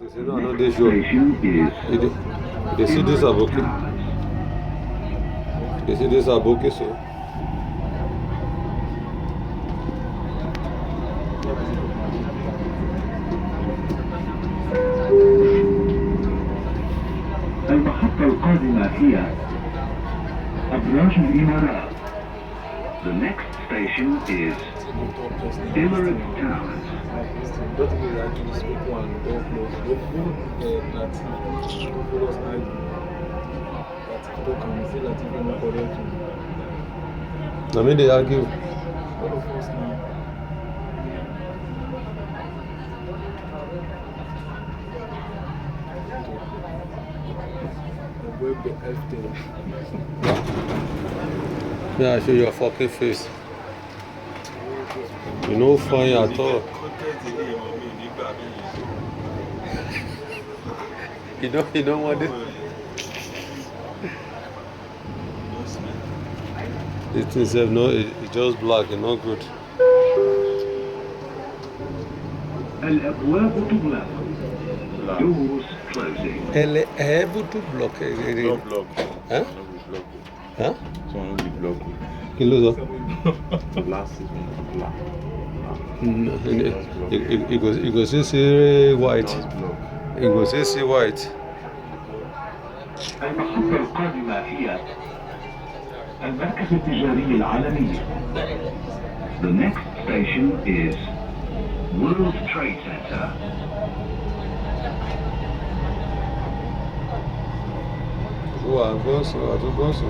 They say no, I know they show. They see this aboki. They see this aboki, so. المحطة القادمة هي أبراج الإمارات. The next station is Emirates Towers. I mean, they argue. Yeah, I show your fucking face. You know, fine at all. You don't want it. This thing no, it's just black, it's not good. الأبواب تغلق. Doors closing. Able to block it. No block. Huh? No be block. Huh? Someone will be block. Kilo Last is black. It goes see white. Just block. It goes see white. المحطة القادمة هي المركز التجاري العالمي. The next station is World Trade Center. Gosto.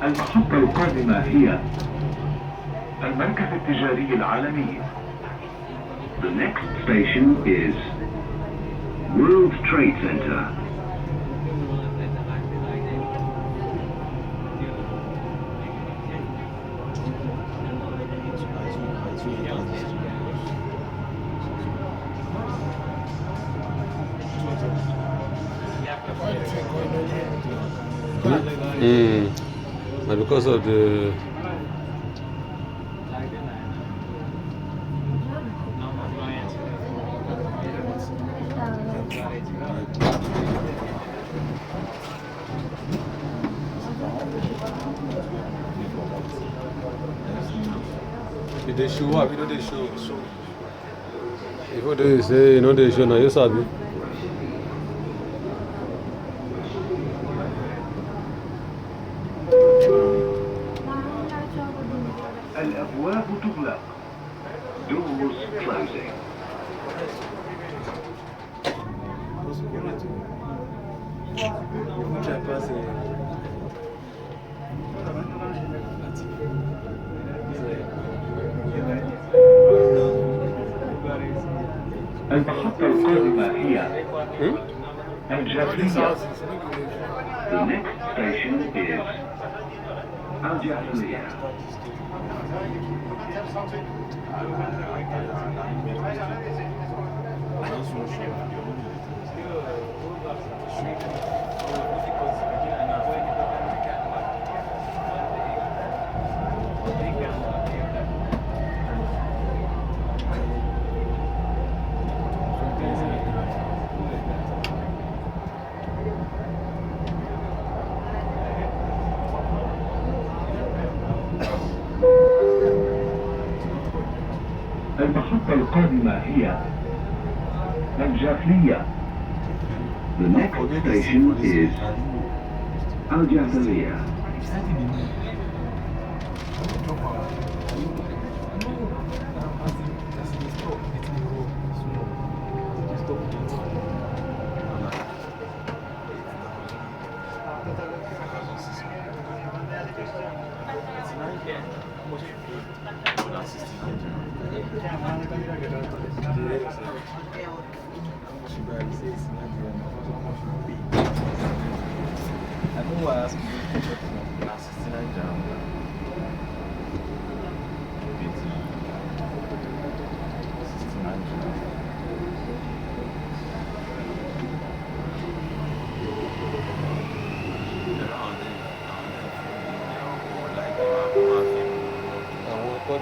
المحطة القادمة هي المركز التجاري العالمي. The next station is World Trade Center. And because of the they show up, they show. If they say, they show, now you sabi. الأبواب تغلق. Doors closing. المحطة القادمة هي الجافلية. The next station is الجافلية. المحطة القادمة هي الجافلية. The next station is الجافلية.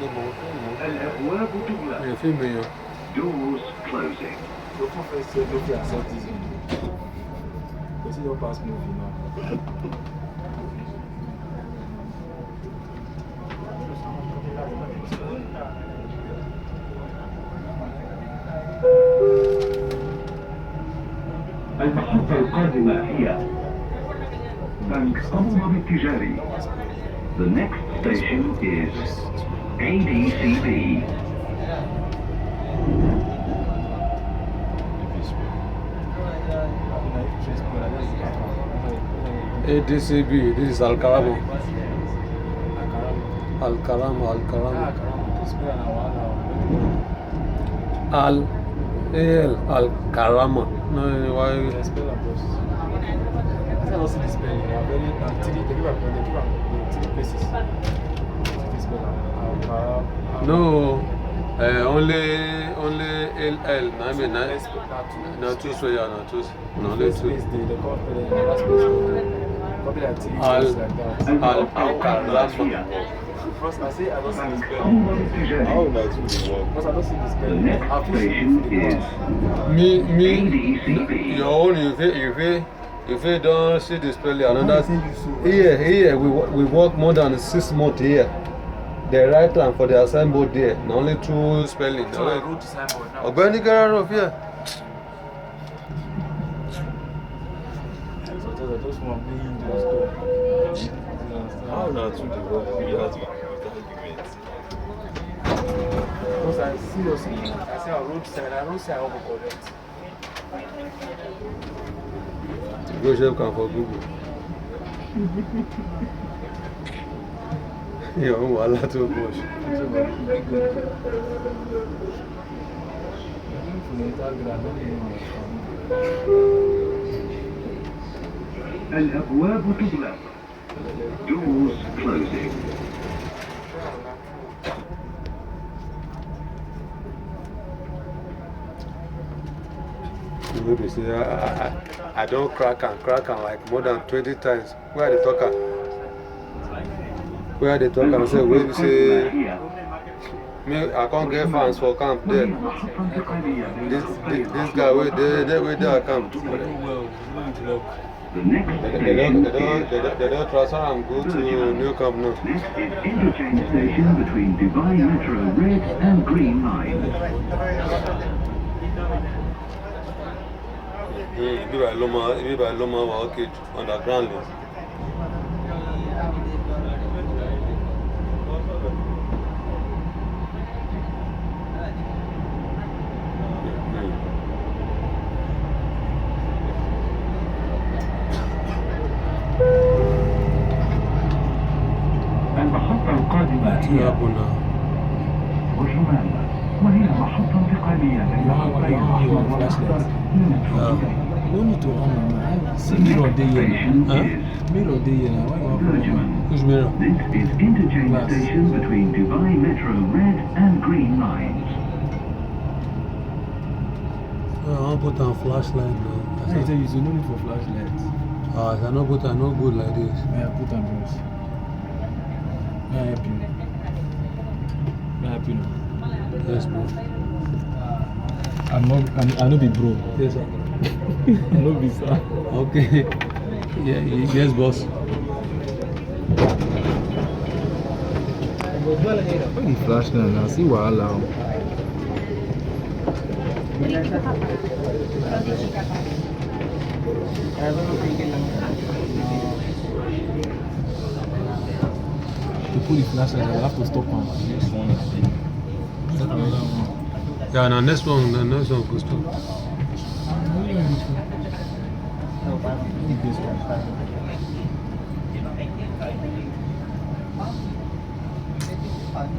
de mon الأبواب تغلق. Il fait meilleur. Doors closing. Le fond fait c'est le fait à 7-10. Aussi, on passe nos vies, non? المحطة القادمة هي بنك أبو التجاري. The next station is ADCB. ADCB, this is Al-Karamo. Al-Karamo, Al-Karamo. Al-Al, Al-Karama. No, why? I don't see the spelling. They are very they give up the places. No, only LL. I mean, not two, so yeah, not two. No, only two. Al-Karama. First, I say I don't see the بنك spelling. أبو التجاري. How that will work? Because I don't see the The spelling. next I've station is Me, ADCB. your own, if you don't see the spelling, another. Here, we work more than 6 months here. The right time for the assignment there, na only 2 spelling. So I wrote the signboard now. Ogbeni, get out of here. So I just want to be in the store. How that will work without arguments? Because I seriously, I say I wrote sign, I don't say I want to correct. Go chef can for Google. Your own wala too much. الأبواب تغلق. Doors closing. Maybe say I don't crack and like more than 20 times. Where are the talker? Where they talk and say, we say, me, I can't get fans for camp there. This guy, where they camp. The next They don't transfer and go to new camp now. Next is interchange station between Dubai Metro Red and Green Line. Ibi by Loma wa okay underground lane. المحطة القادمة هي Abuna. برجمان، وهي محطة انتقالية بين خطي الأحمر والأخضر من الحدودين. No need to run, man. I see mirror day here. Station Huh? is Mirror day here. Why you want to Burjuman. Who's mirror? This is interchange Glass. station between Dubai Metro Red and Green Lines. I want to put on flashlight now. I tell you, no need for flashlights. If I not put on no good like this. May I put on bros? May I help you? May I help you now? Yes, bro. I'm not be bro. Yes, sir. I'm not be sir. Okay. Yeah, yes, boss. When the flashlight now, see what allow. To put the flashlight, I will have to stop on next one. Set another one. Yeah, now next one goes to. This one.